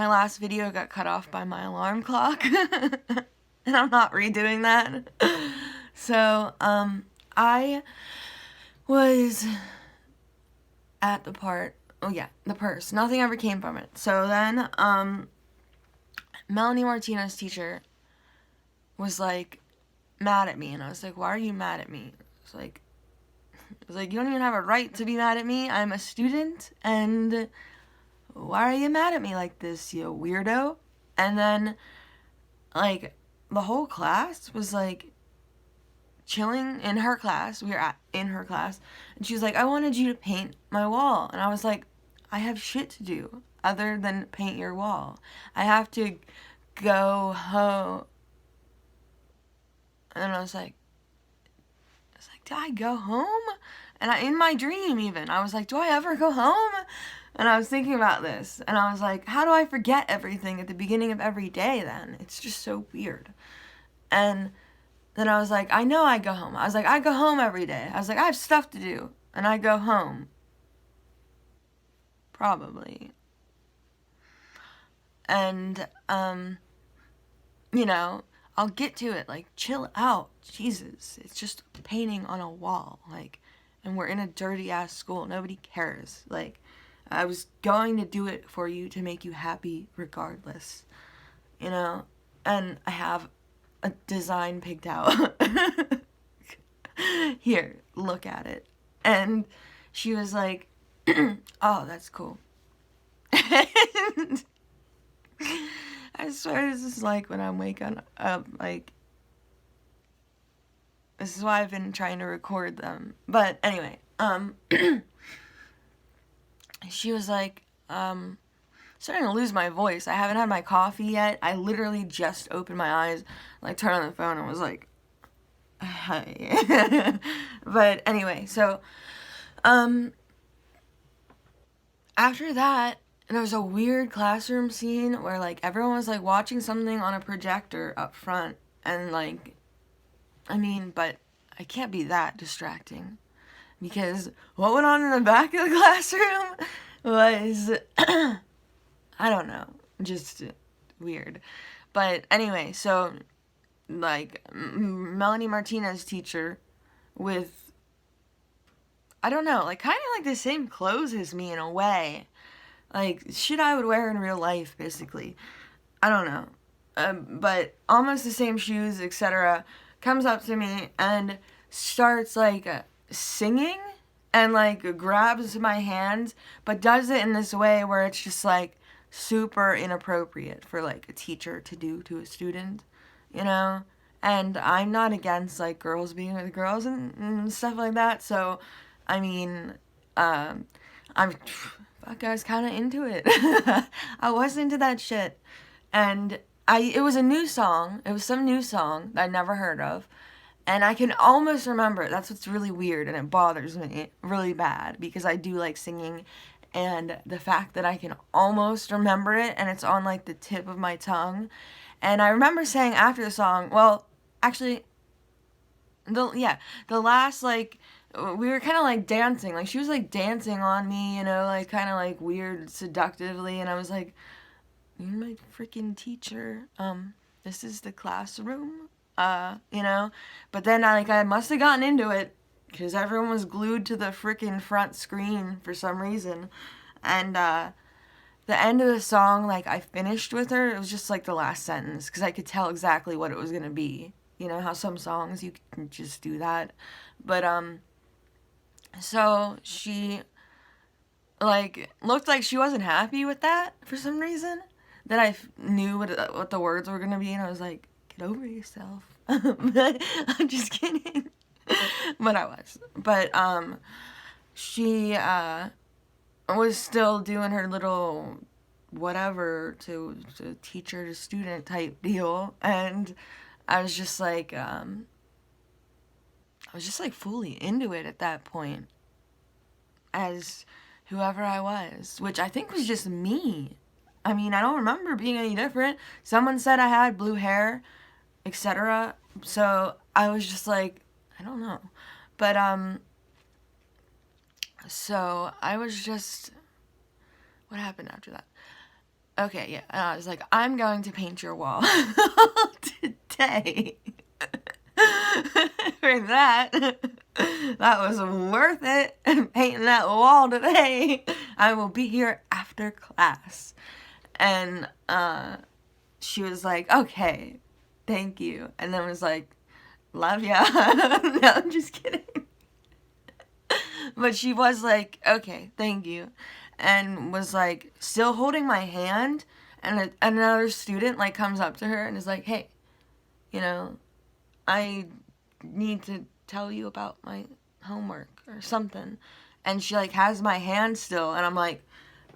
my last video got cut off by my alarm clock. And I'm not redoing that. So, I was at the part, the purse. Nothing ever came from it. So then, Melanie Martinez teacher was like mad at me, and I was like, why are you mad at me? It's like, you don't even have a right to be mad at me. I'm a student, and why are you mad at me like this, you weirdo? And then, like, the whole class was like chilling in her class. We were in her class, and she was like, I wanted you to paint my wall. And I was like, I have shit to do other than paint your wall. I have to go home. And I was like, do I go home? And in my dream even, I was like, do I ever go home? And I was thinking about this, and I was like, how do I forget everything at the beginning of every day then? It's just so weird. And then I was like, I know I go home. I was like, I go home every day. I was like, I have stuff to do, and I go home. Probably. And, you know, I'll get to it, like, chill out. Jesus, it's just painting on a wall, like, and we're in a dirty-ass school. Nobody cares. Like, I was going to do it for you to make you happy regardless, you know? And I have a design picked out. Here, look at it. And she was like, oh, that's cool. And I swear this is like when I'm waking up, like, this is why I've been trying to record them. But anyway, she was like, starting to lose my voice. I haven't had my coffee yet. I literally just opened my eyes, like, turned on the phone and was like, hi. But anyway, so, after that, there was a weird classroom scene where, like, everyone was, like, watching something on a projector up front, and, like, I mean, but I can't be that distracting, because what went on in the back of the classroom was, I don't know, just weird. But anyway, so, like, Melanie Martinez teacher with, I don't know, like, kind of like the same clothes as me in a way. Like, shit I would wear in real life, basically. I don't know. But almost the same shoes, etc., comes up to me and starts, like, singing and, like, grabs my hand, but does it in this way where it's just, like, super inappropriate for, like, a teacher to do to a student, you know? And I'm not against, like, girls being with girls and stuff like that, so, I mean, I was kind of into it. I was into that shit. And it was a new song. It was some new song that I'd never heard of. And I can almost remember it. That's what's really weird, and it bothers me really bad, because I do like singing, and the fact that I can almost remember it, and it's on, like, the tip of my tongue. And I remember saying after the song, well, actually, the last, like, we were kind of, like, dancing. Like, she was, like, dancing on me, you know, like, kind of, like, weird, seductively, and I was like, you're my freaking teacher. This is the classroom. You know? But then I must have gotten into it, because everyone was glued to the freaking front screen for some reason. And, the end of the song, like, I finished with her, it was just, like, the last sentence, because I could tell exactly what it was gonna be. You know how some songs you can just do that? But, so she, like, looked like she wasn't happy with that for some reason. Then I knew what the words were gonna be, and I was like, get over yourself. I'm just kidding. But I was. But, she, was still doing her little whatever to teacher to student type deal, and I was just like, fully into it at that point, as whoever I was, which I think was just me. I mean, I don't remember being any different. Someone said I had blue hair, etc., so I was just like, I don't know. But, so I was just, what happened after that? okay, yeah. And I was like, I'm going to paint your wall today. For that. That was worth it. Painting that wall today. I will be here after class. And she was like, okay, thank you. And then was like, love ya. No, I'm just kidding. But she was like, okay, thank you. And was like, still holding my hand. And another student like comes up to her and is like, hey, you know, I need to tell you about my homework or something. And she like has my hand still, and I'm like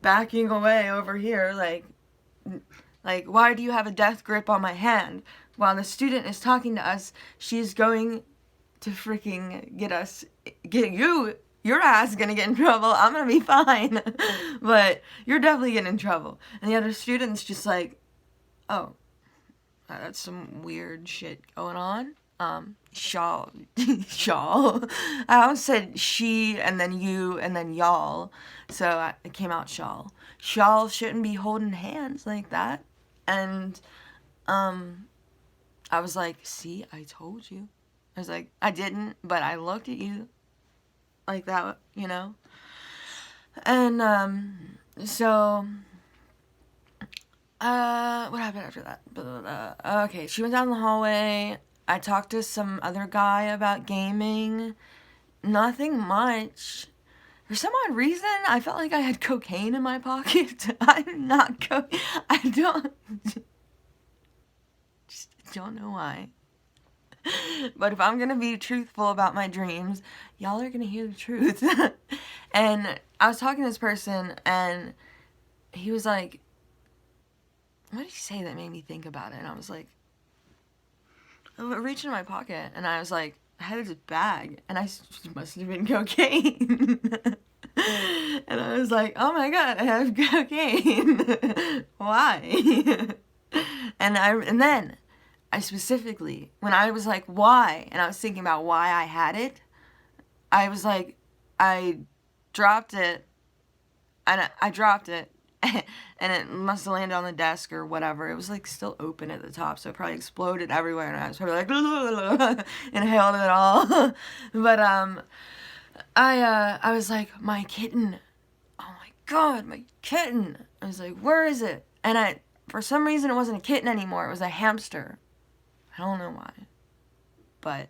backing away over here, like why do you have a death grip on my hand? While the student is talking to us, she's going to freaking get your ass gonna get in trouble. I'm gonna be fine. But you're definitely getting in trouble. And the other student's just like, oh, that's some weird shit going on. Shawl. Shawl. I almost said she, and then you, and then y'all. So it came out shawl. Shawl shouldn't be holding hands like that. And, I was like, see, I told you. I was like, I didn't, but I looked at you like that, you know? And, so, what happened after that? Okay, she went down the hallway. I talked to some other guy about gaming. Nothing much. For some odd reason, I felt like I had cocaine in my pocket. I'm not I just don't know why. But if I'm gonna be truthful about my dreams, y'all are gonna hear the truth. And I was talking to this person, and he was like, what did he say that made me think about it? And I was like, I reached in my pocket, and I was like, I had this bag, and must have been cocaine. And I was like, oh my god, I have cocaine. Why? And then I specifically, when I was like, why? And I was thinking about why I had it, I was like, I dropped it, and I dropped it, and it must have landed on the desk or whatever. It was like still open at the top, so it probably exploded everywhere, and I was probably like inhaled it all. But I was like, my kitten. Oh my god, my kitten. I was like, where is it? And for some reason it wasn't a kitten anymore. It was a hamster. I don't know why. But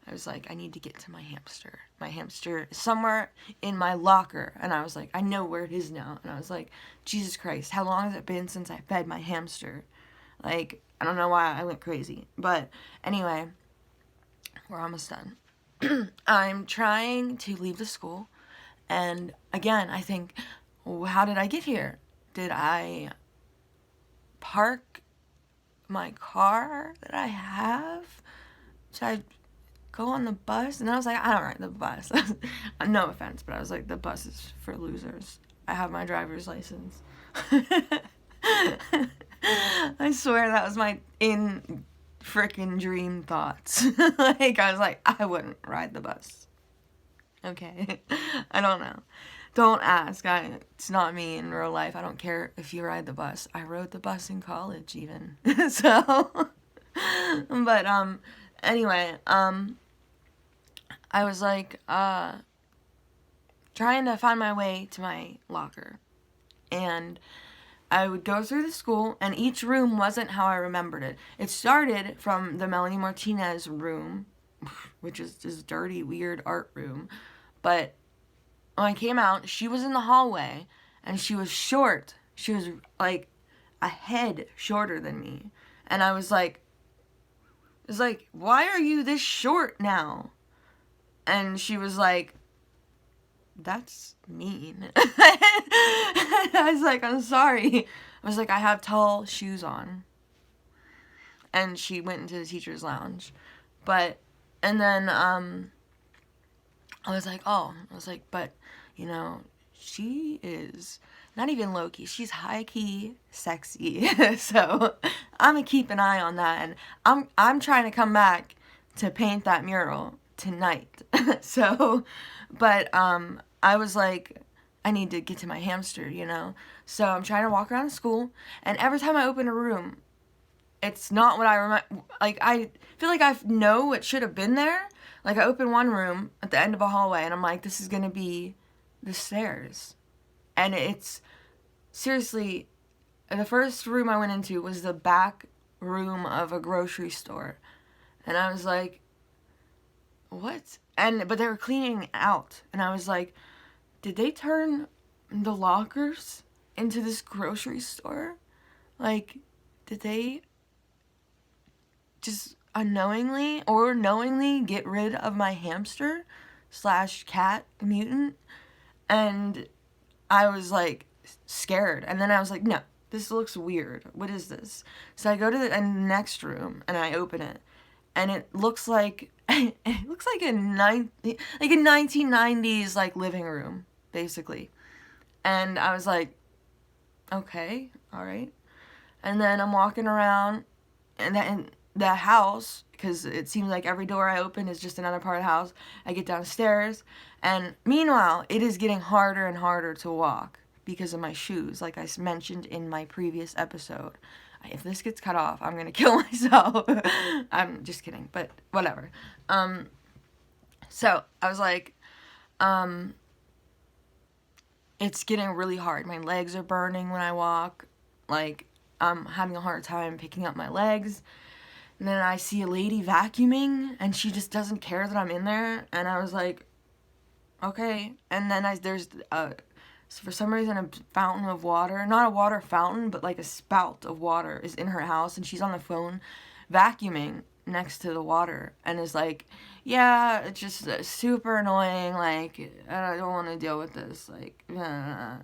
I was like, I need to get to my hamster. My hamster is somewhere in my locker. And I was like, I know where it is now. And I was like, Jesus Christ, how long has it been since I fed my hamster? Like, I don't know why I went crazy. But anyway, we're almost done. I'm trying to leave the school. And again, I think, how did I get here? Did I park my car that I have? Should I go on the bus? And I was like, I don't ride the bus. No offense, but I was like, the bus is for losers. I have my driver's license. I swear that was my frickin' dream thoughts. Like, I was like, I wouldn't ride the bus. Okay. I don't know. Don't ask. It's not me in real life. I don't care if you ride the bus. I rode the bus in college even. So, but, anyway, I was like, trying to find my way to my locker. And I would go through the school, and each room wasn't how I remembered it. It started from the MELANIE Martinez room, which is this dirty, weird art room. But when I came out, she was in the hallway, and she was short. She was, like, a head shorter than me. And I was like, why are you this short now? And she was like, that's mean. I was like, I'm sorry. I was like, I have tall shoes on. And she went into the teacher's lounge. And then, I was like, but, you know, she is not even low-key. She's high-key sexy. So I'm gonna keep an eye on that. And I'm trying to come back to paint that mural tonight. So, but, I was like, I need to get to my hamster, you know? So I'm trying to walk around school, and every time I open a room, it's not what I remember. Like, I feel like I know what should have been there. Like, I open one room at the end of a hallway, and I'm like, this is gonna be the stairs. And it's, seriously, the first room I went into was the back room of a grocery store. And I was like, what? But they were cleaning out, and I was like, did they turn the lockers into this grocery store? Like, did they just unknowingly or knowingly get rid of my hamster / cat mutant? And I was like scared, and then I was like, no, this looks weird. What is this? So I go to the next room and I open it, and it looks like a 1990s like living room, basically. And I was like, okay, all right. And then I'm walking around, and then the house, because it seems like every door I open is just another part of the house. I get downstairs, and meanwhile, it is getting harder and harder to walk because of my shoes, like I mentioned in my previous episode. If this gets cut off, I'm gonna kill myself. I'm just kidding, but whatever. So I was like, it's getting really hard. My legs are burning when I walk. Like, I'm having a hard time picking up my legs. And then I see a lady vacuuming, and she just doesn't care that I'm in there. And I was like, okay. And then there's for some reason, a fountain of water, not a water fountain, but like a spout of water is in her house, and she's on the phone vacuuming next to the water, and is like, yeah, it's just super annoying, like, I don't want to deal with this, like,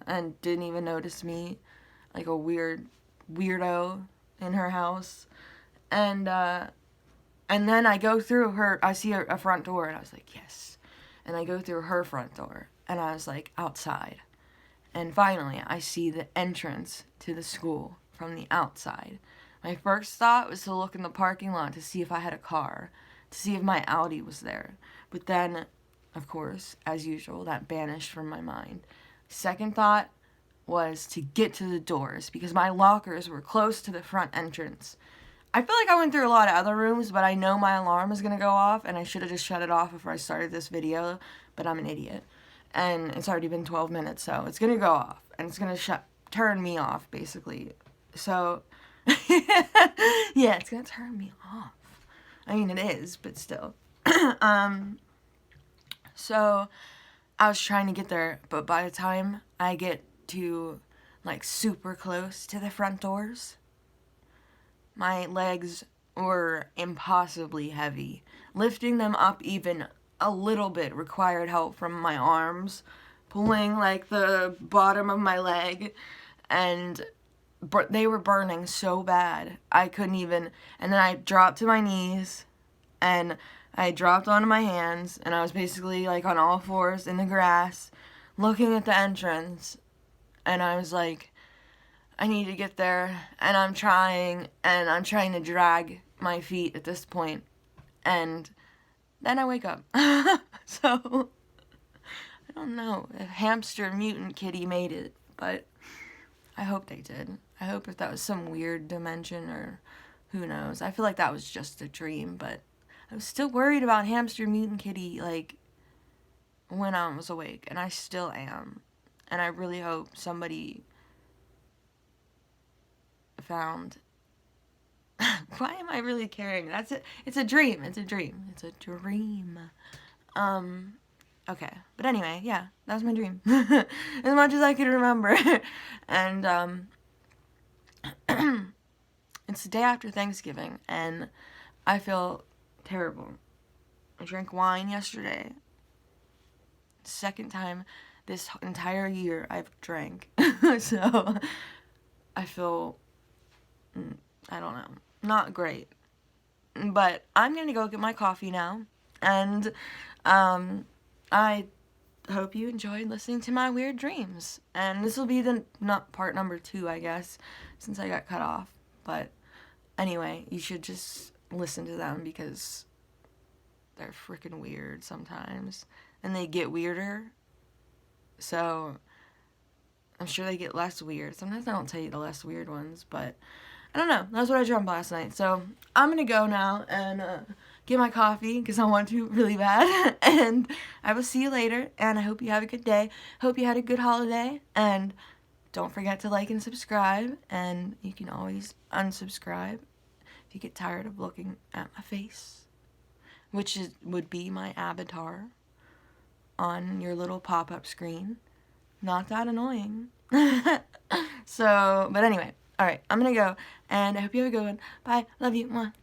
and didn't even notice me, like a weirdo in her house. And then I go through I see a front door, and I was like, yes. And I go through her front door, and I was like, outside. And finally, I see the entrance to the school from the outside. My first thought was to look in the parking lot to see if I had a car, to see if my Audi was there. But then, of course, as usual, that banished from my mind. Second thought was to get to the doors, because my lockers were close to the front entrance. I feel like I went through a lot of other rooms, but I know my alarm is going to go off, and I should have just shut it off before I started this video, but I'm an idiot. And it's already been 12 minutes, so it's going to go off, and it's going to turn me off, basically. So, yeah, it's going to turn me off. I mean, it is, but still. So, I was trying to get there, but by the time I get to, like, super close to the front doors, my legs were impossibly heavy. Lifting them up even a little bit required help from my arms, pulling like the bottom of my leg, and they were burning so bad I couldn't even. And then I dropped to my knees, and I dropped onto my hands, and I was basically like on all fours in the grass looking at the entrance, and I was like, I need to get there, and I'm trying to drag my feet at this point, and then I wake up. So, I don't know if Hamster Mutant Kitty made it, but I hope they did. I hope if that was some weird dimension, or who knows. I feel like that was just a dream, but I was still worried about Hamster Mutant Kitty, like, when I was awake, and I still am. And I really hope somebody found. Why am I really caring? That's it. It's a dream. It's a dream. It's a dream. Okay. But anyway, yeah, that was my dream. As much as I could remember. And, it's the day after Thanksgiving, and I feel terrible. I drank wine yesterday. Second time this entire year I've drank. So, I feel, I don't know, not great. But I'm gonna go get my coffee now, and I hope you enjoyed listening to my weird dreams. And this will be not part number 2, I guess, since I got cut off. But anyway, you should just listen to them, because they're freaking weird sometimes, and they get weirder. So I'm sure they get less weird. Sometimes I don't tell you the less weird ones, but I don't know. That's what I dreamt last night. So I'm going to go now and get my coffee because I want to really bad. And I will see you later. And I hope you have a good day. Hope you had a good holiday. And don't forget to like and subscribe. And you can always unsubscribe if you get tired of looking at my face, which would be my avatar on your little pop-up screen. Not that annoying. So, but anyway. Alright, I'm gonna go, and I hope you have a good one. Bye. Love you. Mwah.